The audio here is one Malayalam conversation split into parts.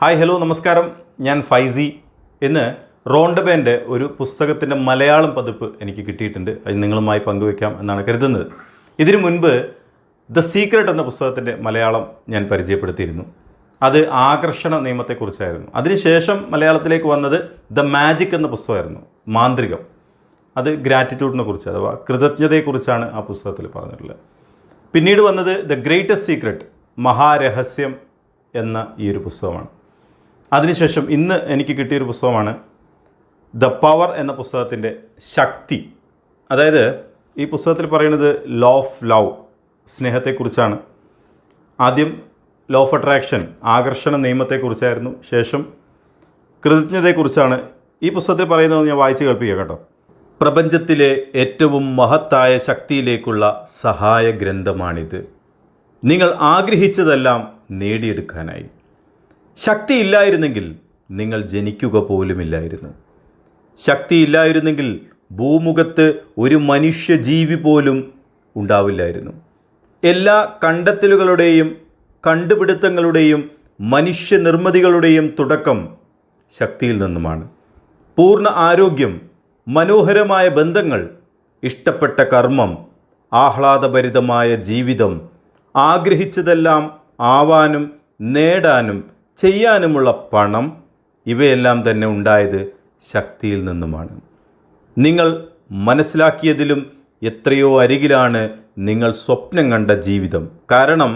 ഹായ് ഹലോ നമസ്കാരം, ഞാൻ ഫൈസി. ഇന്ന് റോണ്ടബേൻ്റെ ഒരു പുസ്തകത്തിൻ്റെ മലയാളം പതിപ്പ് എനിക്ക് കിട്ടിയിട്ടുണ്ട്. അത് നിങ്ങളുമായി പങ്കുവയ്ക്കാം എന്നാണ് കരുതുന്നത്. ഇതിനു മുൻപ് ദ സീക്രട്ട് എന്ന പുസ്തകത്തിൻ്റെ മലയാളം ഞാൻ പരിചയപ്പെടുത്തിയിരുന്നു. അത് ആകർഷണ നിയമത്തെക്കുറിച്ചായിരുന്നു. അതിനുശേഷം മലയാളത്തിലേക്ക് വന്നത് ദ മാജിക് എന്ന പുസ്തകമായിരുന്നു, മാന്ത്രികം. അത് ഗ്രാറ്റിറ്റ്യൂഡിനെ കുറിച്ച് അഥവാ കൃതജ്ഞതയെക്കുറിച്ചാണ് ആ പുസ്തകത്തിൽ പറഞ്ഞിട്ടുള്ളത്. പിന്നീട് വന്നത് ദ ഗ്രേറ്റസ്റ്റ് സീക്രട്ട്, മഹാരഹസ്യം എന്ന ഈ ഒരു പുസ്തകമാണ്. അതിനുശേഷം ഇന്ന് എനിക്ക് കിട്ടിയൊരു പുസ്തകമാണ് ദ പവർ എന്ന പുസ്തകത്തിൻ്റെ ശക്തി. അതായത് ഈ പുസ്തകത്തിൽ പറയുന്നത് ലോ ഓഫ് ലവ്, സ്നേഹത്തെക്കുറിച്ചാണ്. ആദ്യം ലോ ഓഫ് അട്രാക്ഷൻ, ആകർഷണ നിയമത്തെക്കുറിച്ചായിരുന്നു. ശേഷം കൃതജ്ഞതയെക്കുറിച്ചാണ് ഈ പുസ്തകത്തിൽ പറയുന്നത്. ഞാൻ വായിച്ച് കേൾപ്പിക്കാം കേട്ടോ. പ്രപഞ്ചത്തിലെ ഏറ്റവും മഹത്തായ ശക്തിയിലേക്കുള്ള സഹായ ഗ്രന്ഥമാണിത്. നിങ്ങൾ ആഗ്രഹിച്ചതെല്ലാം നേടിയെടുക്കാനായി. ശക്തിയില്ലായിരുന്നെങ്കിൽ നിങ്ങൾ ജനിക്കുക പോലുമില്ലായിരുന്നു. ശക്തിയില്ലായിരുന്നെങ്കിൽ ഭൂമുഖത്ത് ഒരു മനുഷ്യജീവി പോലും ഉണ്ടാവില്ലായിരുന്നു. എല്ലാ കണ്ടെത്തലുകളുടെയും കണ്ടുപിടുത്തങ്ങളുടെയും മനുഷ്യനിർമ്മിതികളുടെയും തുടക്കം ശക്തിയിൽ നിന്നുമാണ്. പൂർണ്ണ ആരോഗ്യം, മനോഹരമായ ബന്ധങ്ങൾ, ഇഷ്ടപ്പെട്ട കർമ്മം, ആഹ്ലാദഭരിതമായ ജീവിതം, ആഗ്രഹിച്ചതെല്ലാം ആവാനും നേടാനും ചെയ്യാനുമുള്ള പണം, ഇവയെല്ലാം തന്നെ ഉണ്ടായത് ശക്തിയിൽ നിന്നുമാണ്. നിങ്ങൾ മനസ്സിലാക്കിയതിലും എത്രയോ അരികിലാണ് നിങ്ങൾ സ്വപ്നം കണ്ട ജീവിതം. കാരണം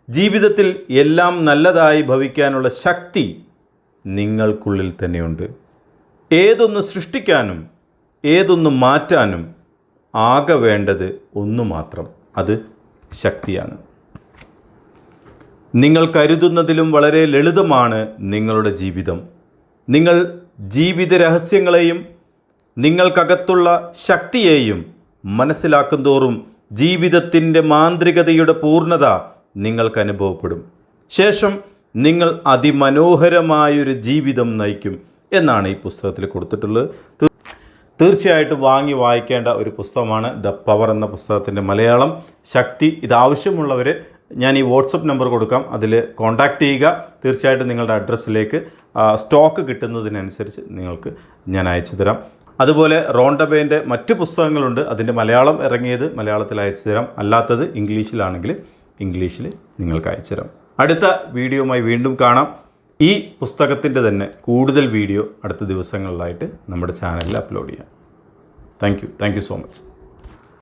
ജീവിതത്തിൽ എല്ലാം നല്ലതായി ഭവിക്കാനുള്ള ശക്തി നിങ്ങൾക്കുള്ളിൽ തന്നെയുണ്ട്. ഏതൊന്ന് സൃഷ്ടിക്കാനും ഏതൊന്ന് മാറ്റാനും ആകെ വേണ്ടത് ഒന്നു മാത്രം, അത് ശക്തിയാണ്. നിങ്ങൾ കരുതുന്നതിലും വളരെ ലളിതമാണ് നിങ്ങളുടെ ജീവിതം. നിങ്ങൾ ജീവിത രഹസ്യങ്ങളെയും നിങ്ങൾക്കകത്തുള്ള ശക്തിയെയും മനസ്സിലാക്കും തോറും ജീവിതത്തിൻ്റെ മാന്ത്രികതയുടെ പൂർണ്ണത നിങ്ങൾക്ക് അനുഭവപ്പെടും. ശേഷം നിങ്ങൾ അതിമനോഹരമായൊരു ജീവിതം നയിക്കും എന്നാണ് ഈ പുസ്തകത്തിൽ കൊടുത്തിട്ടുള്ളത്. തീർച്ചയായിട്ടും വാങ്ങി വായിക്കേണ്ട ഒരു പുസ്തകമാണ് ദ പവർ എന്ന പുസ്തകത്തിൻ്റെ മലയാളം ശക്തി. ഇത് ആവശ്യമുള്ളവർ ഞാൻ ഈ വാട്സപ്പ് നമ്പർ കൊടുക്കാം, അതിൽ കോൺടാക്റ്റ് ചെയ്യുക. തീർച്ചയായിട്ടും നിങ്ങളുടെ അഡ്രസ്സിലേക്ക് സ്റ്റോക്ക് കിട്ടുന്നതിനനുസരിച്ച് നിങ്ങൾക്ക് ഞാൻ അയച്ചു തരാം. അതുപോലെ റോണ്ടബേൻ്റെ മറ്റ് പുസ്തകങ്ങളുണ്ട്, അതിൻ്റെ മലയാളം ഇറങ്ങിയത് മലയാളത്തിൽ അയച്ചു തരാം. അല്ലാത്തത് ഇംഗ്ലീഷിലാണെങ്കിൽ ഇംഗ്ലീഷിൽ നിങ്ങൾക്ക് അയച്ചു തരാം. അടുത്ത വീഡിയോയുമായി വീണ്ടും കാണാം. ഈ പുസ്തകത്തിൻ്റെ തന്നെ കൂടുതൽ വീഡിയോ അടുത്ത ദിവസങ്ങളിലായിട്ട് നമ്മുടെ ചാനലിൽ അപ്ലോഡ് ചെയ്യാം. Thank you so much.